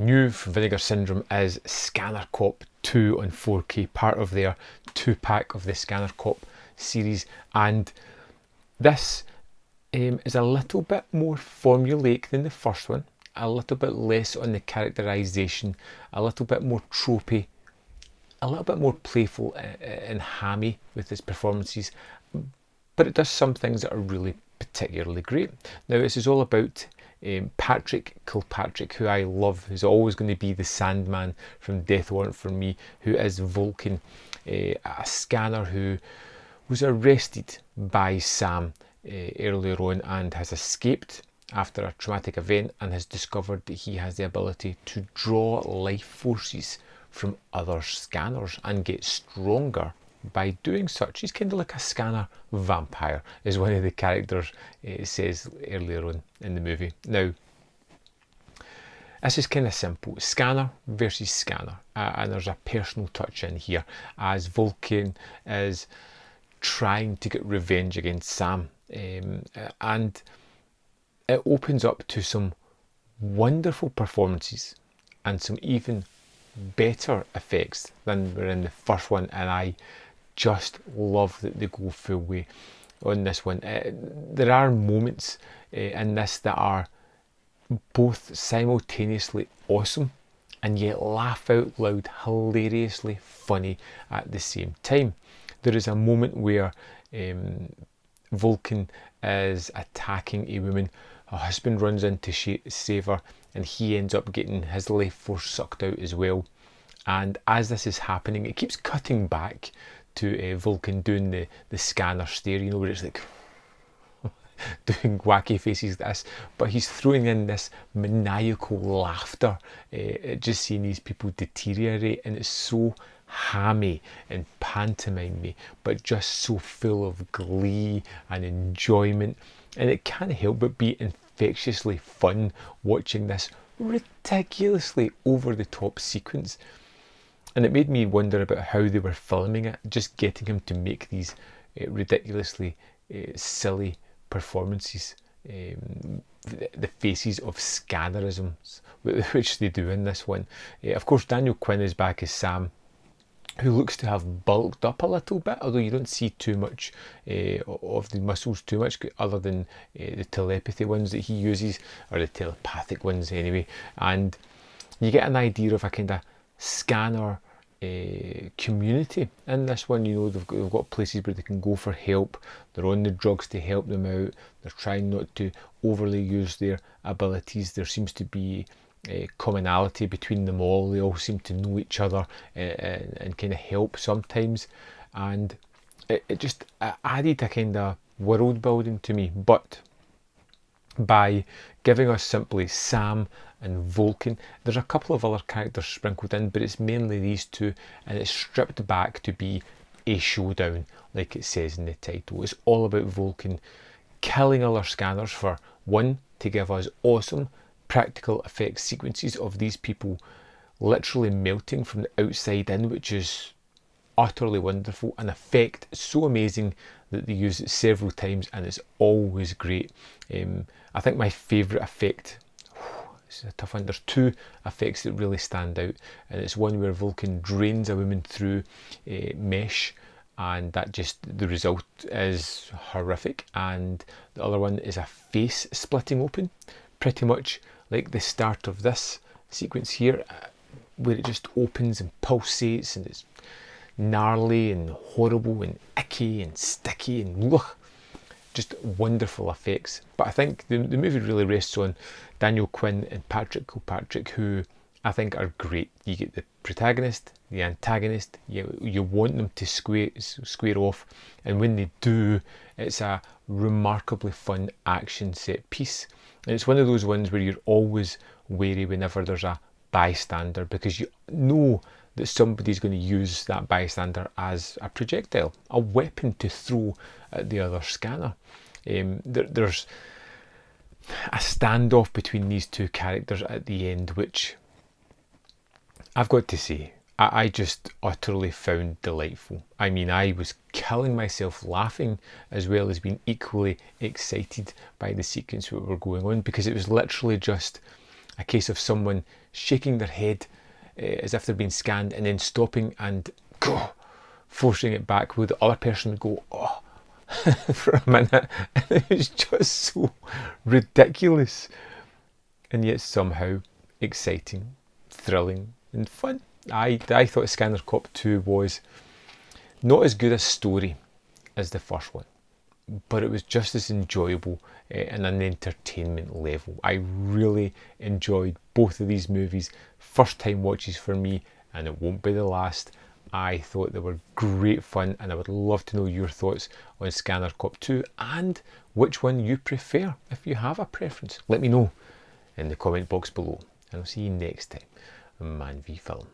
New from Vinegar Syndrome is Scanner Cop 2 on 4K, part of their 2-pack of the Scanner Cop series, and this is a little bit more formulaic than the first one, a little bit less on the characterisation, a little bit more tropey, a little bit more playful and hammy with its performances, but it does some things that are really particularly great. Now, this is all about Patrick Kilpatrick, who I love, who's always going to be the Sandman from Death Warrant for me, who is Vulcan, a scanner who was arrested by Sam earlier on and has escaped after a traumatic event and has discovered that he has the ability to draw life forces from other scanners and get stronger by doing such. He's kind of like a scanner vampire, as one of the characters says earlier on in the movie. Now, this is kind of simple. Scanner versus scanner. And there's a personal touch in here as Vulcan is trying to get revenge against Sam. And it opens up to some wonderful performances and some even better effects than were in the first one, and I just love that they go full way on this one. There are moments in this that are both simultaneously awesome and yet laugh out loud, hilariously funny at the same time. There is a moment where Vulcan is attacking a woman. Her husband runs in to save her, and he ends up getting his life force sucked out as well. And as this is happening, it keeps cutting back to Vulcan doing the scanner stare, you know, where it's like doing wacky faces like this, but he's throwing in this maniacal laughter at just seeing these people deteriorate, and it's so hammy and pantomimey, but just so full of glee and enjoyment, and it can't help but be infectiously fun watching this ridiculously over-the-top sequence. And it made me wonder about how they were filming it, just getting him to make these ridiculously silly performances, the faces of scannerisms, which they do in this one. Of course, Daniel Quinn is back as Sam, who looks to have bulked up a little bit, although you don't see too much of the muscles too much, other than the telepathy ones that he uses, or the telepathic ones anyway. And you get an idea of a kind of scanner community in this one. You know, they've got places where they can go for help. They're on the drugs to help them out. They're trying not to overly use their abilities. There seems to be commonality between them all. They all seem to know each other and kind of help sometimes, and it just added a kind of world building to me. But by giving us simply Sam and Vulcan, there's a couple of other characters sprinkled in, but it's mainly these two, and it's stripped back to be a showdown, like it says in the title. It's all about Vulcan killing other scanners for one, to give us awesome practical effects sequences of these people literally melting from the outside in, which is utterly wonderful, an effect so amazing that they use it several times, and it's always great. I think my favourite effect, this is a tough one, there's two effects that really stand out, and it's one where Vulcan drains a woman through mesh, and that just, the result is horrific, and the other one is a face splitting open, pretty much like the start of this sequence here, where it just opens and pulsates, and it's gnarly and horrible and icky and sticky and ugh, just wonderful effects. But I think the movie really rests on Daniel Quinn and Patrick Kilpatrick, who I think are great. You get the protagonist, the antagonist, you want them to square off, and when they do, it's a remarkably fun action set piece. And it's one of those ones where you're always wary whenever there's a bystander, because you know that somebody's going to use that bystander as a projectile, a weapon to throw at the other scanner. There's a standoff between these two characters at the end, which I've got to say, I just utterly found delightful. I mean, I was killing myself laughing, as well as being equally excited by the sequence that were going on, because it was literally just a case of someone shaking their head as if they're being scanned and then stopping and forcing it back, where the other person would go, oh, for a minute. And it was just so ridiculous. And yet somehow exciting, thrilling and fun. I thought Scanner Cop 2 was not as good a story as the first one, but it was just as enjoyable in an entertainment level. I really enjoyed both of these movies. First time watches for me, and it won't be the last. I thought they were great fun, and I would love to know your thoughts on Scanner Cop 2 and which one you prefer. If you have a preference, let me know in the comment box below, and I'll see you next time on Man v Film.